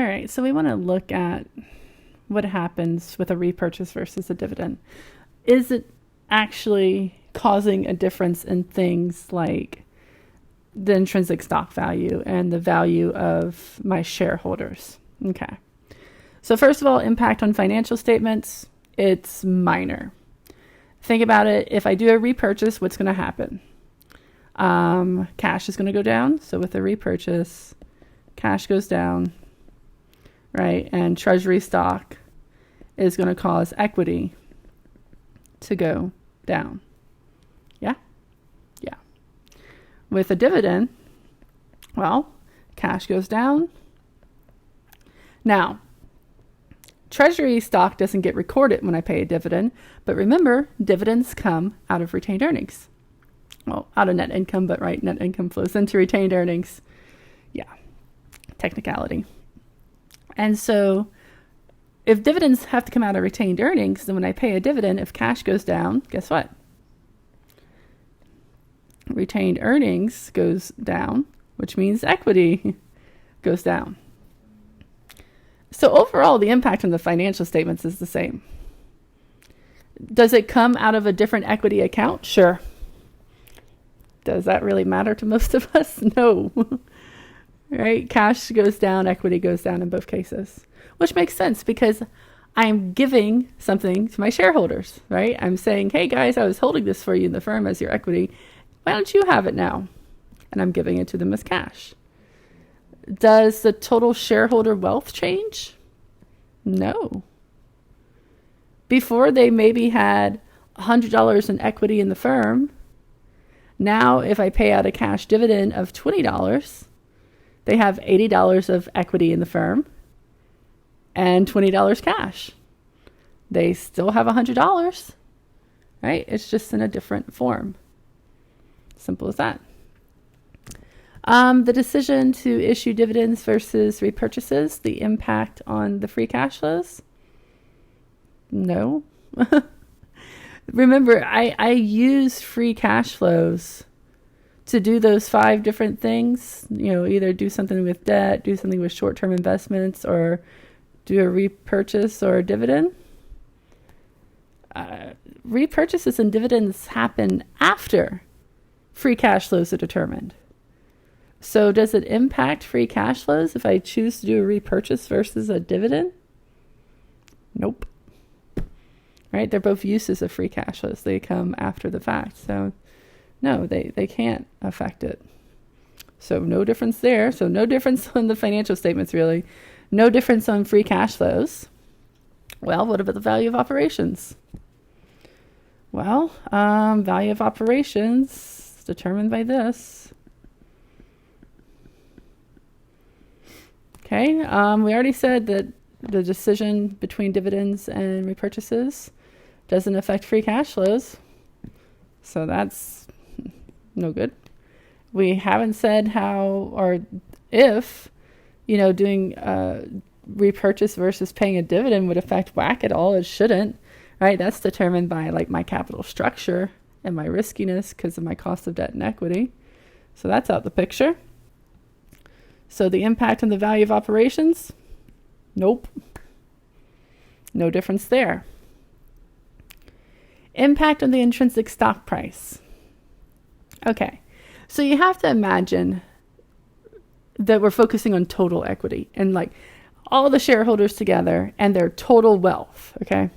right, so we want to look at what happens with a repurchase versus a dividend. Is it actually causing a difference in things like the intrinsic stock value and the value of my shareholders? Okay. So first of all, impact on financial statements, it's minor. Think about it. If I do a repurchase, what's going to happen? Cash is going to go down. So with a repurchase, cash goes down, right? And treasury stock is going to cause equity to go down. Yeah? Yeah. With a dividend, well, cash goes down. Now, treasury stock doesn't get recorded when I pay a dividend, but remember, dividends come out of retained earnings. Well, out of net income, but right, net income flows into retained earnings. Yeah, technicality. And so if dividends have to come out of retained earnings, then when I pay a dividend, if cash goes down, guess what? Retained earnings goes down, which means equity goes down. So overall, the impact on the financial statements is the same. Does it come out of a different equity account? Sure. Does that really matter to most of us? No. Right? Cash goes down, equity goes down in both cases, which makes sense because I'm giving something to my shareholders, right? I'm saying, hey guys, I was holding this for you in the firm as your equity. Why don't you have it now? And I'm giving it to them as cash. Does the total shareholder wealth change? No. Before they maybe had $100 in equity in the firm. Now, if I pay out a cash dividend of $20, they have $80 of equity in the firm and $20 cash. They still have $100, right? It's just in a different form. Simple as that. The decision to issue dividends versus repurchases, the impact on the free cash flows? No. Remember, I use free cash flows to do those 5 different things. Either do something with debt, do something with short-term investments, or do a repurchase or a dividend. Repurchases and dividends happen after free cash flows are determined. So does it impact free cash flows if I choose to do a repurchase versus a dividend? Nope. Right? They're both uses of free cash flows. They come after the fact. So no, they can't affect it. So no difference there. So no difference on the financial statements, really. No difference on free cash flows. Well, what about the value of operations? Well, value of operations is determined by this. Okay, we already said that the decision between dividends and repurchases doesn't affect free cash flows. So that's no good. We haven't said how or if, doing repurchase versus paying a dividend would affect WACC at all. It shouldn't, right? That's determined by my capital structure and my riskiness because of my cost of debt and equity. So that's out the picture. So the impact on the value of operations? Nope. No difference there. Impact on the intrinsic stock price. Okay, so you have to imagine that we're focusing on total equity and all the shareholders together and their total wealth, okay?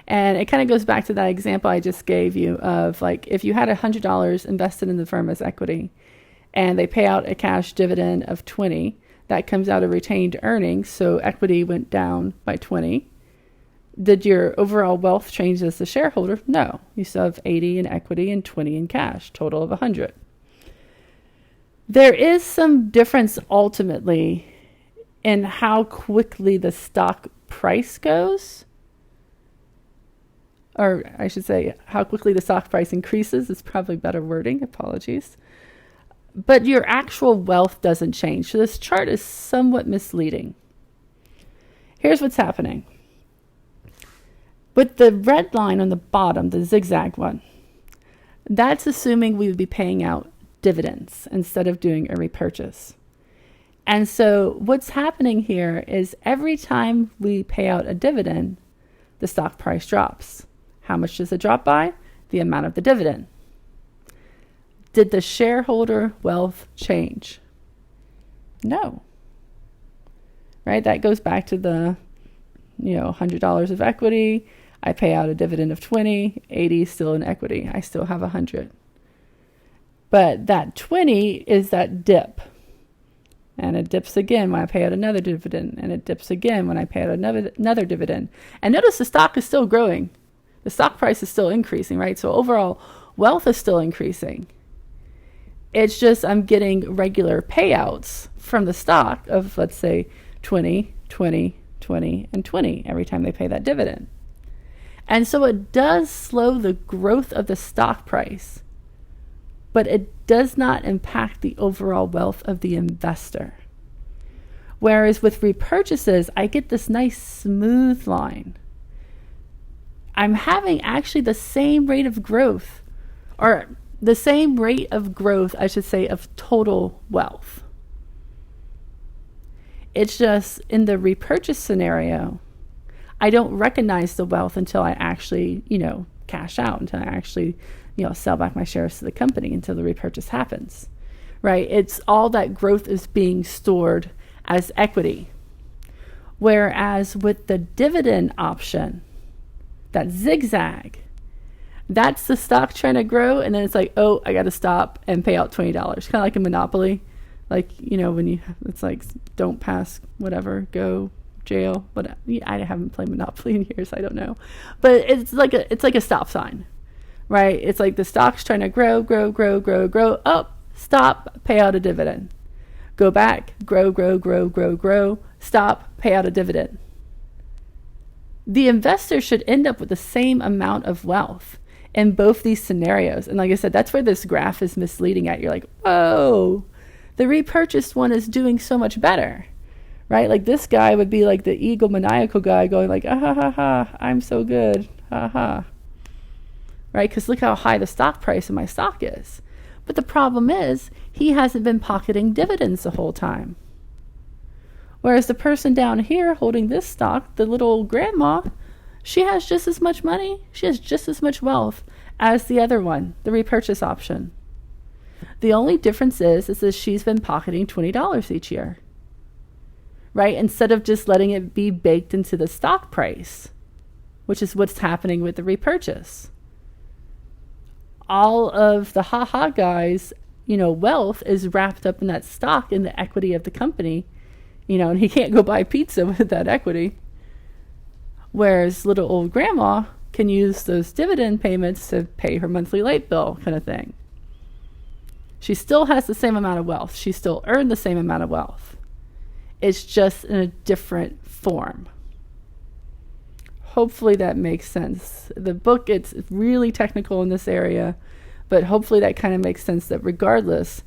And it kind of goes back to that example I just gave you of if you had $100 invested in the firm as equity and they pay out a cash dividend of 20, that comes out of retained earnings, so equity went down by 20. Did your overall wealth change as a shareholder? No. You still have 80 in equity and 20 in cash, total of 100. There is some difference ultimately in how quickly the stock price goes. Or I should say, how quickly the stock price increases is probably better wording. Apologies. But your actual wealth doesn't change. So this chart is somewhat misleading. Here's what's happening. With the red line on the bottom, the zigzag one, that's assuming we would be paying out dividends instead of doing a repurchase. And so what's happening here is every time we pay out a dividend, the stock price drops. How much does it drop by? The amount of the dividend. Did the shareholder wealth change? No. Right? That goes back to the, $100 of equity. I pay out a dividend of 20, 80 is still in equity. I still have 100. But that 20 is that dip. And it dips again when I pay out another dividend. And it dips again when I pay out another dividend. And notice the stock is still growing. The stock price is still increasing, right? So overall, wealth is still increasing. It's just I'm getting regular payouts from the stock of, let's say, 20, 20, 20, and 20 every time they pay that dividend. And so it does slow the growth of the stock price, but it does not impact the overall wealth of the investor. Whereas with repurchases, I get this nice smooth line. I'm having actually the same rate of growth, or the same rate of growth, I should say, of total wealth. It's just in the repurchase scenario, I don't recognize the wealth until I actually, cash out, until I actually, sell back my shares to the company, until the repurchase happens, right? It's all that growth is being stored as equity. Whereas with the dividend option, that zigzag, that's the stock trying to grow, and then it's like, oh, I got to stop and pay out $20. Kind of like a Monopoly. Like, when it's like, don't pass, whatever, go, jail. But I haven't played Monopoly in years, I don't know. But it's like a stop sign, right? It's like the stock's trying to grow. Oh, stop, pay out a dividend. Go back, grow. Stop, pay out a dividend. The investor should end up with the same amount of wealth in both these scenarios. And like I said, that's where this graph is misleading at. You're like, whoa, the repurchased one is doing so much better, right? Like this guy would be like the egomaniacal guy going like, ah, ha, ha, ha, I'm so good, ha, ha. Right? Because look how high the stock price of my stock is. But the problem is he hasn't been pocketing dividends the whole time. Whereas the person down here holding this stock, the little old grandma, she has just as much money, she has just as much wealth as the other one, the repurchase option. The only difference is that she's been pocketing $20 each year, right? Instead of just letting it be baked into the stock price, which is what's happening with the repurchase. All of the ha-ha guys, wealth is wrapped up in that stock, in the equity of the company, and he can't go buy pizza with that equity. Whereas little old grandma can use those dividend payments to pay her monthly light bill kind of thing. She still has the same amount of wealth. She still earned the same amount of wealth. It's just in a different form. Hopefully that makes sense. The book, it's really technical in this area, but hopefully that kind of makes sense that regardless,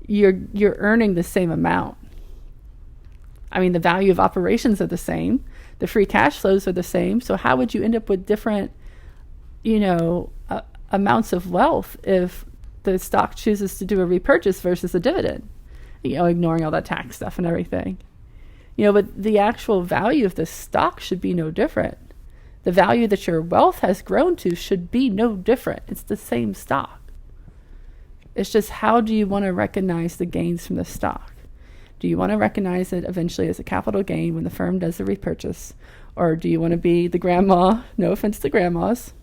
you're earning the same amount. I mean, the value of operations are the same. The free cash flows are the same. So how would you end up with different, amounts of wealth if the stock chooses to do a repurchase versus a dividend? Ignoring all that tax stuff and everything. But the actual value of the stock should be no different. The value that your wealth has grown to should be no different. It's the same stock. It's just, how do you want to recognize the gains from the stock? Do you want to recognize it eventually as a capital gain when the firm does the repurchase? Or do you want to be the grandma? No offense to grandmas.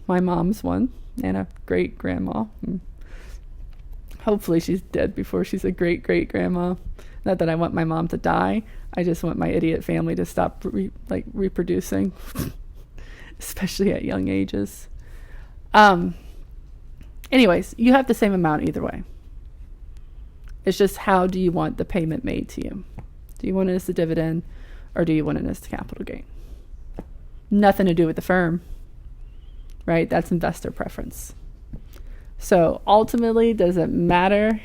My mom's one, and a great grandma. Hopefully she's dead before she's a great grandma. Not that I want my mom to die. I just want my idiot family to stop reproducing, especially at young ages. Anyways, you have the same amount either way. It's just, how do you want the payment made to you? Do you want it as a dividend, or do you want it as a capital gain? Nothing to do with the firm, right? That's investor preference. So ultimately, does it matter?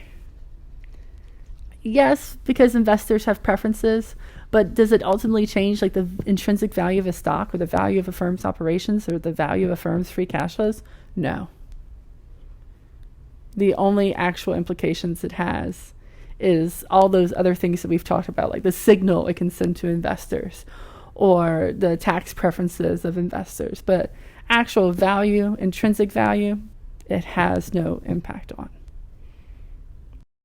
Yes, because investors have preferences, but does it ultimately change the intrinsic value of a stock, or the value of a firm's operations, or the value of a firm's free cash flows? No. The only actual implications it has is all those other things that we've talked about, like the signal it can send to investors or the tax preferences of investors. But actual value, intrinsic value, it has no impact on.